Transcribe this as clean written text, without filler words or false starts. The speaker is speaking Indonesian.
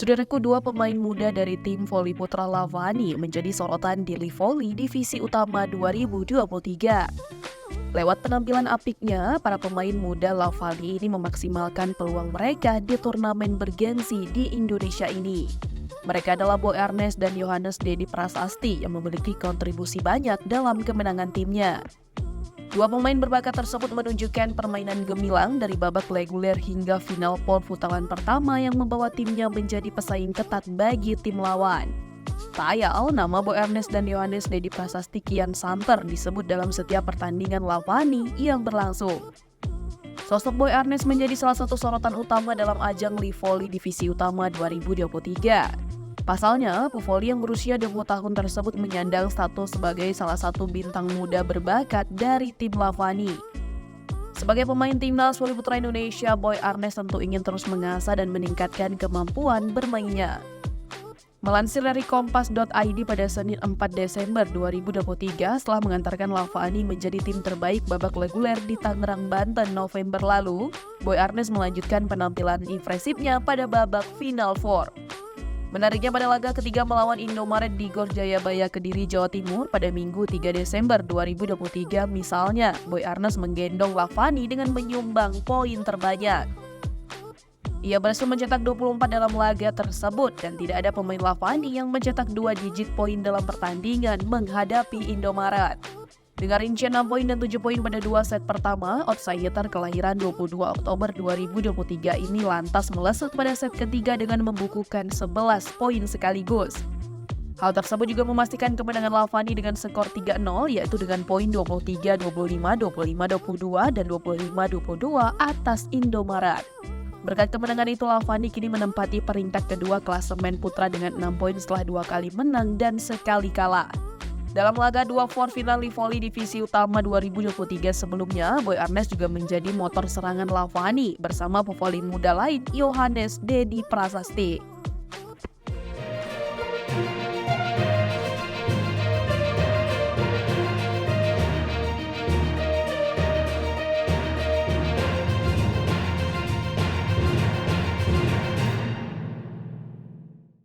Saudaraku, dua pemain muda dari tim voli putra Lavani menjadi sorotan di Live Volley Divisi Utama 2023. Lewat penampilan apiknya, para pemain muda Lavani ini memaksimalkan peluang mereka di turnamen bergengsi di Indonesia ini. Mereka adalah Boy Arnes dan Yohanes Dedi Prasasti yang memiliki kontribusi banyak dalam kemenangan timnya. Dua pemain berbakat tersebut menunjukkan permainan gemilang dari babak reguler hingga final pon putaran pertama yang membawa timnya menjadi pesaing ketat bagi tim lawan. Tak ayal, nama Boy Arnes dan Yohanes Dedi Prasasti kian santer disebut dalam setiap pertandingan Lavani yang berlangsung. Sosok Boy Arnes menjadi salah satu sorotan utama dalam ajang Live Volley Divisi Utama 2023. Pasalnya, pevoli yang berusia 20 tahun tersebut menyandang status sebagai salah satu bintang muda berbakat dari tim Lavani. Sebagai pemain timnas voli putra Indonesia, Boy Arnes tentu ingin terus mengasah dan meningkatkan kemampuan bermainnya. Melansir dari kompas.id pada Senin 4 Desember 2023, setelah mengantarkan Lavani menjadi tim terbaik babak reguler di Tangerang, Banten November lalu, Boy Arnes melanjutkan penampilan impresifnya pada babak Final Four. Menariknya, pada laga ketiga melawan Indomaret di Gor Jayabaya, Kediri, Jawa Timur pada Minggu 3 Desember 2023 misalnya, Boy Arnes menggendong Lavani dengan menyumbang poin terbanyak. Ia berhasil mencetak 24 dalam laga tersebut dan tidak ada pemain Lavani yang mencetak 2 digit poin dalam pertandingan menghadapi Indomaret. Dengan rincian 6 poin dan 7 poin pada 2 set pertama, outsider kelahiran 22 Oktober 2023 ini lantas melesat pada set ketiga dengan membukukan 11 poin sekaligus. Hal tersebut juga memastikan kemenangan Lavani dengan skor 3-0, yaitu dengan poin 23-25, 25-22, dan 25-22 atas Indomaret. Berkat kemenangan itu, Lavani kini menempati peringkat kedua klasemen putra dengan 6 poin setelah 2 kali menang dan sekali kalah. Dalam laga 2 final Live Volley Divisi Utama 2023 sebelumnya, Boy Arnes juga menjadi motor serangan Lavani bersama pevoli muda lain Yohanes Dedi Prasasti.